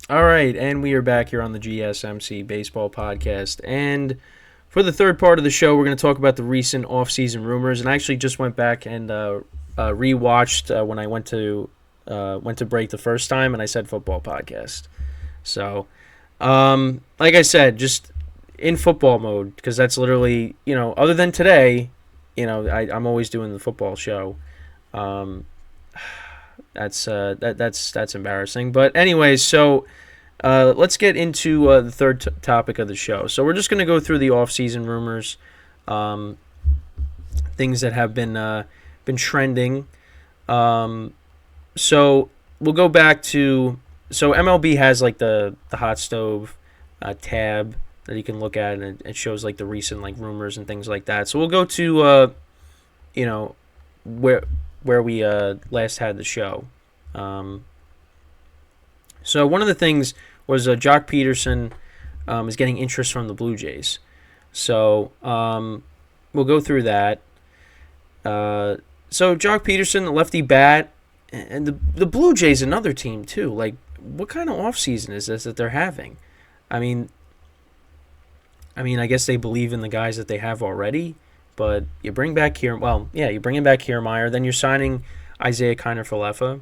All right, and we are back here on the GSMC Baseball Podcast. And for the third part of the show, we're going to talk about the recent offseason rumors. And I actually just went back and rewatched when I went to break the first time, and I said football podcast. So, like I said, just in football mode, because that's literally, other than today, I'm always doing the football show. Um, that's embarrassing. But anyways, so let's get into the third topic of the show. So we're just going to go through the off-season rumors, um, things that have been trending. So we'll go back to MLB has like the hot stove tab that you can look at, and it shows like the recent like rumors and things like that. So we'll go to you know where we last had the show. Um, so one of the things was Jock Peterson is getting interest from the Blue Jays. So we'll go through that. So Jock Peterson, the lefty bat, and the Blue Jays, another team too. Like, what kind of offseason is this that they're having? I mean, I guess they believe in the guys that they have already, but you bring back here. Well, yeah, you bring back Kiermaier, then you're signing Isaiah Kiner-Falefa.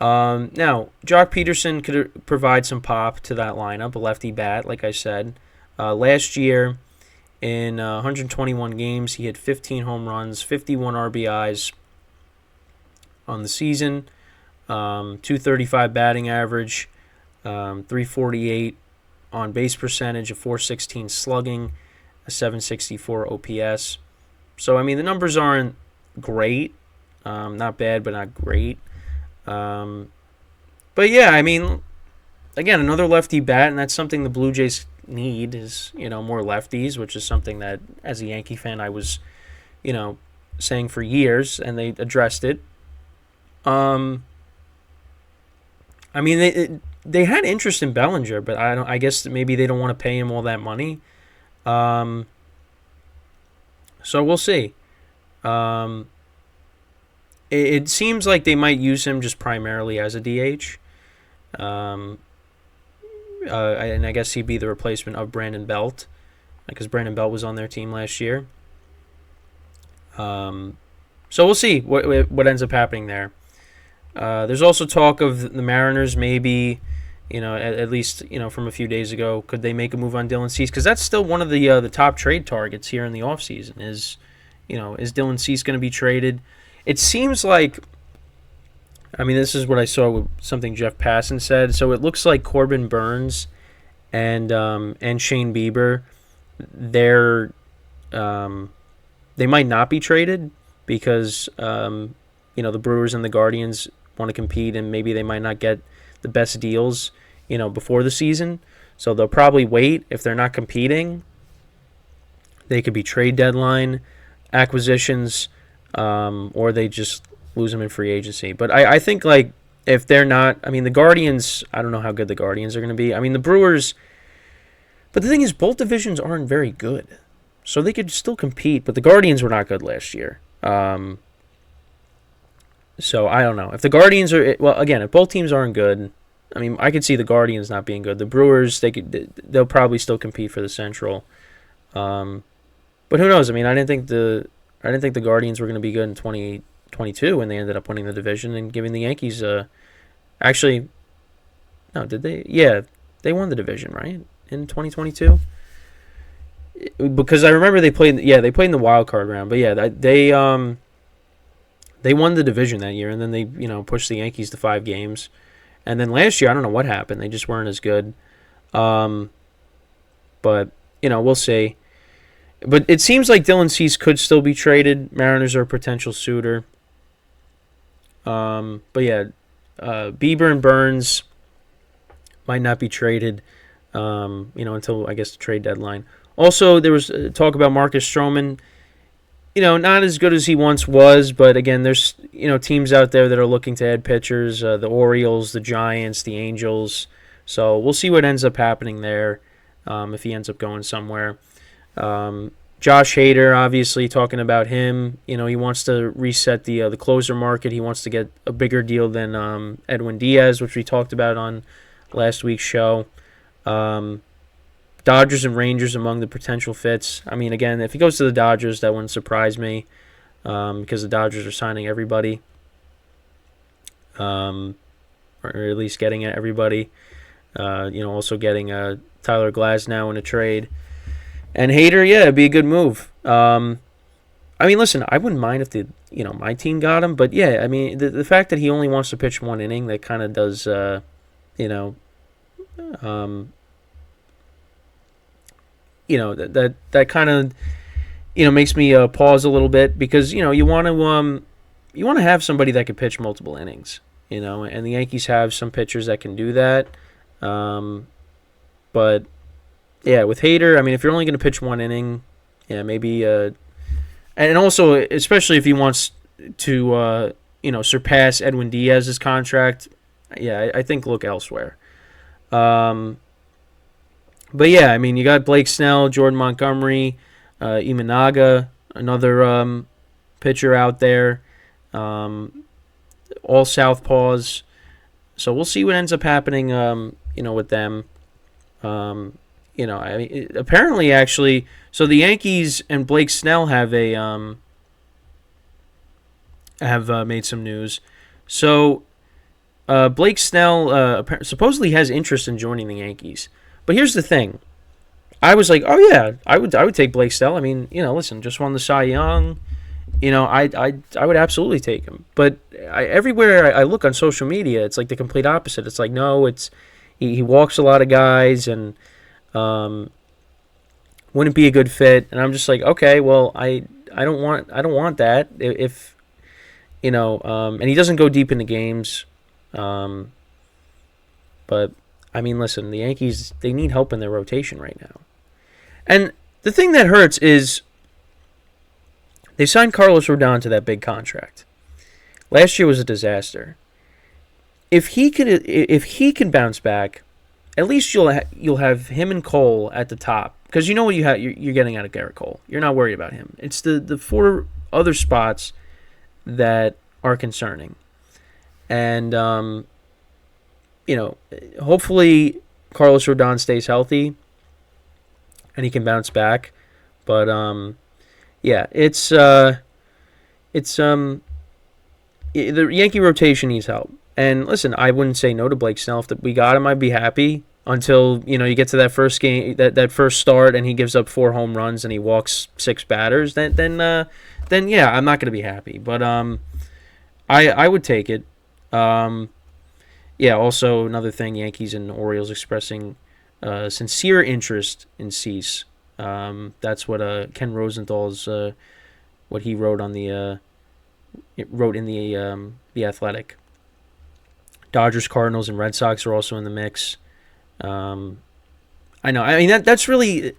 Now, Jock Peterson could provide some pop to that lineup, a lefty bat, like I said. Last year, in 121 games, he had 15 home runs, 51 RBIs on the season, 235 batting average, 348 on base percentage, a 416 slugging, a 764 OPS. So, the numbers aren't great. Not bad, but not great. But yeah, again, another lefty bat, and that's something the Blue Jays need is, more lefties, which is something that, as a Yankee fan, I was, saying for years, and they addressed it. They had interest in Bellinger, but I guess maybe they don't want to pay him all that money. So we'll see. It seems like they might use him just primarily as a DH. And I guess he'd be the replacement of Brandon Belt, because Brandon Belt was on their team last year. So we'll see what ends up happening there. There's also talk of the Mariners maybe, at least from a few days ago, could they make a move on Dylan Cease? Because that's still one of the top trade targets here in the offseason is Dylan Cease going to be traded? It seems like, this is what I saw with something Jeff Passan said. So it looks like Corbin Burns and Shane Bieber, they might not be traded because the Brewers and the Guardians want to compete, and maybe they might not get the best deals before the season. So they'll probably wait. If they're not competing, they could be trade deadline acquisitions, or they just lose them in free agency. But I think, like, if they're not, the Guardians, I don't know how good the Guardians are going to be. The Brewers, but the thing is, both divisions aren't very good. So they could still compete, but the Guardians were not good last year. So I don't know. If the Guardians are, well, again, if both teams aren't good, I could see the Guardians not being good. The Brewers, they'll probably still compete for the Central. But who knows? I didn't think the Guardians were going to be good in 2022 when they ended up winning the division and giving the Yankees actually, no, did they? Yeah, they won the division, right? In 2022? Because I remember they played in the wild card round. But yeah, they won the division that year, and then they pushed the Yankees to 5 games. And then last year, I don't know what happened. They just weren't as good. But we'll see. But it seems like Dylan Cease could still be traded. Mariners are a potential suitor. But yeah, Bieber and Burns might not be traded, until, I guess, the trade deadline. Also, there was talk about Marcus Stroman. Not as good as he once was, but again, there's teams out there that are looking to add pitchers. The Orioles, the Giants, the Angels. So we'll see what ends up happening there, if he ends up going somewhere. Josh Hader, obviously, talking about him. He wants to reset the closer market. He wants to get a bigger deal than Edwin Diaz, which we talked about on last week's show. Dodgers and Rangers among the potential fits. I mean, again, if he goes to the Dodgers, that wouldn't surprise me because the Dodgers are signing everybody, or at least getting at everybody. Also getting Tyler Glasnow in a trade. And Hader, yeah, it'd be a good move. I mean, listen, I wouldn't mind if my team got him, but yeah, I mean, the fact that he only wants to pitch one inning, that kind of does, that kind of, makes me pause a little bit because you want to have somebody that can pitch multiple innings, and the Yankees have some pitchers that can do that, but yeah, with Hader, I mean, if you're only going to pitch one inning, yeah, maybe. And also, especially if he wants to, surpass Edwin Diaz's contract, yeah, I think look elsewhere. But yeah, I mean, you got Blake Snell, Jordan Montgomery, Imanaga, another pitcher out there, all southpaws. So we'll see what ends up happening, with them. I mean, apparently, actually, so the Yankees and Blake Snell have made some news. So Blake Snell supposedly has interest in joining the Yankees. But here's the thing. I was like, oh yeah, I would take Blake Snell. I mean, listen, just won the Cy Young. I would absolutely take him. But everywhere I look on social media, it's like the complete opposite. It's like, no, he walks a lot of guys and wouldn't be a good fit. And I'm just like, okay, well, I don't want that. If and he doesn't go deep into games. But I mean, listen, the Yankees, they need help in their rotation right now. And the thing that hurts is they signed Carlos Rodon to that big contract. Last year was a disaster. If he can bounce back, at least you'll have him and Cole at the top, because you know what you're getting out of Garrett Cole. You're not worried about him. It's the four other spots that are concerning, and hopefully Carlos Rodon stays healthy and he can bounce back. But yeah, the Yankee rotation needs help. And listen, I wouldn't say no to Blake Snell. If we got him, I'd be happy until you get to that first game, that first start, and he gives up 4 home runs and he walks 6 batters. Then yeah, I'm not going to be happy. But I would take it. Yeah. Also, another thing, Yankees and Orioles expressing sincere interest in Cease. That's what Ken Rosenthal's what he wrote on the the Athletic. Dodgers, Cardinals, and Red Sox are also in the mix. I know. I mean, that's really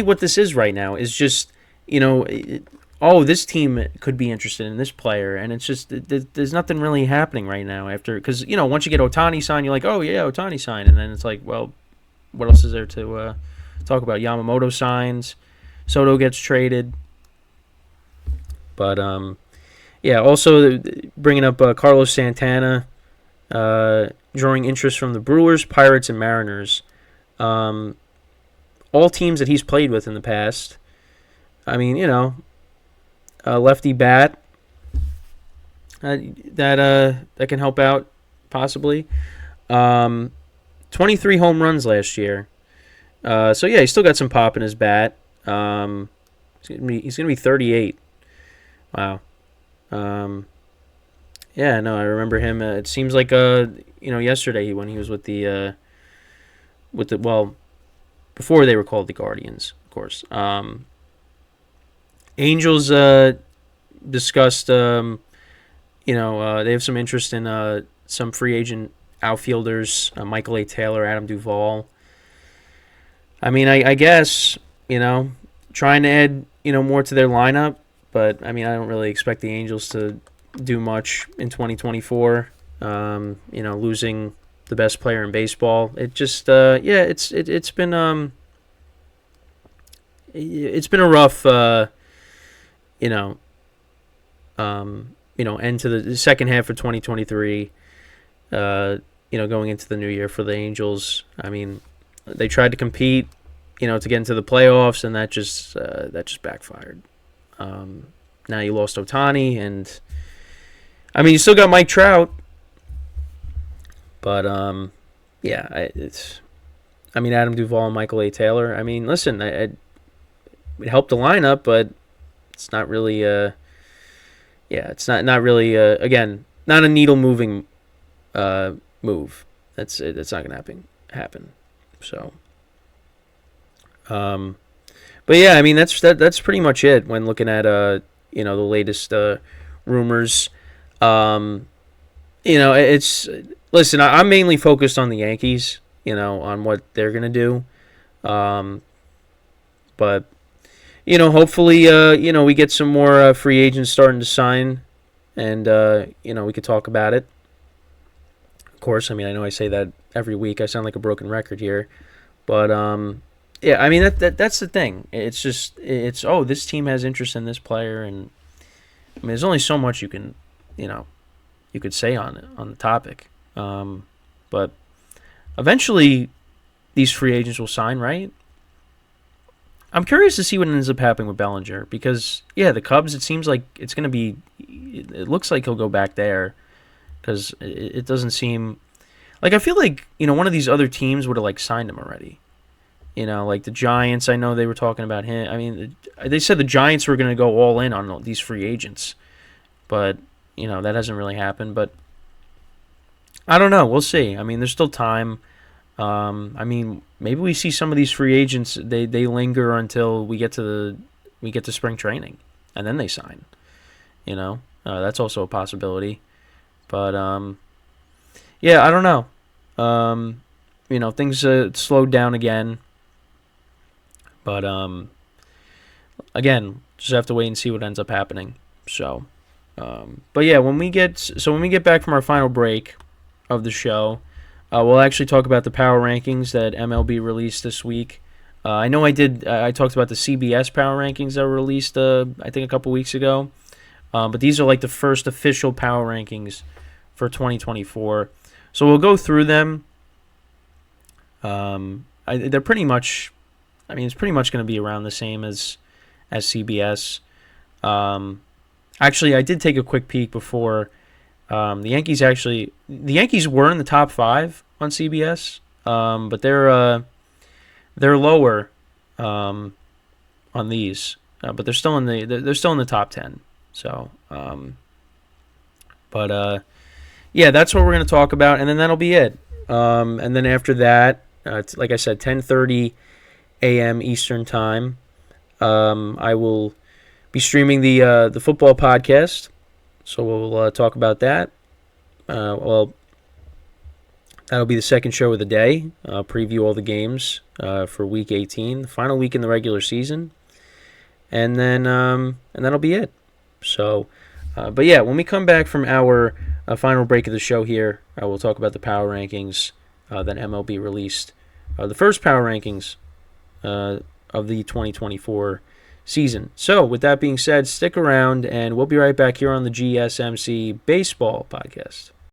what this is right now. Is just this team could be interested in this player, and it's just there's nothing really happening right now after, because once you get Ohtani signed, you're like, oh yeah, Ohtani signed, and then it's like, well, what else is there to talk about? Yamamoto signs, Soto gets traded, but yeah. Also bringing up Carlos Santana. Drawing interest from the Brewers, Pirates, and Mariners. All teams that he's played with in the past. I mean, lefty bat that can help out possibly. 23 home runs last year. So yeah, he's still got some pop in his bat. He's gonna be 38. Wow. Yeah, no, I remember him. It seems like yesterday when he was with the before they were called the Guardians, of course. Angels discussed they have some interest in some free agent outfielders, Michael A. Taylor, Adam Duvall. I mean, I guess trying to add more to their lineup, but I mean, I don't really expect the Angels to do much in 2024. Losing the best player in baseball. It just it's been a rough end to the second half of 2023. going into the new year for the Angels. I mean, they tried to compete, to get into the playoffs, and that just backfired. Now you lost Ohtani, and I mean, you still got Mike Trout, but Adam Duvall and Michael A. Taylor. I mean, listen, it helped the lineup, but it's not really it's not really again, not a needle moving move. That's not gonna happen. So, but yeah, I mean that's pretty much it when looking at the latest rumors. It's listen. I'm mainly focused on the Yankees. On what they're gonna do. But hopefully, we get some more free agents starting to sign, and we could talk about it. Of course, I mean I know I say that every week. I sound like a broken record here, but yeah, I mean that's the thing. It's just this team has interest in this player, and I mean there's only so much you can you could say on the topic, but eventually these free agents will sign, right? I'm curious to see what ends up happening with Bellinger because the Cubs. It seems like it's going to be. It looks like he'll go back there because it doesn't seem like I feel like one of these other teams would have signed him already. Like the Giants. I know they were talking about him. I mean, they said the Giants were going to go all in on these free agents, but that hasn't really happened. But I don't know. We'll see. I mean, there's still time. I mean, maybe we see some of these free agents. They linger until we get to spring training, and then they sign. That's also a possibility. But I don't know. Things slowed down again. But again, just have to wait and see what ends up happening. So, but yeah, when we get back from our final break of the show, we'll actually talk about the power rankings that MLB released this week. I know I talked about the CBS power rankings that were released, I think a couple weeks ago. But these are the first official power rankings for 2024. So we'll go through them. They're pretty much, it's pretty much going to be around the same as CBS. Actually, I did take a quick peek before. The Yankees were in the top 5 on CBS, but they're lower on these, but they're still in the top 10. So, that's what we're going to talk about, and then that'll be it. And then after that, it's, like I said, 10:30 a.m. Eastern time. I will be streaming the football podcast. So we'll talk about that. That'll be the second show of the day. Preview all the games for Week 18, the final week in the regular season, and then that'll be it. So, but yeah, when we come back from our final break of the show here, we'll talk about the power rankings that MLB released, the first power rankings of the 2024 season. So, with that being said, stick around, and we'll be right back here on the GSMC Baseball Podcast.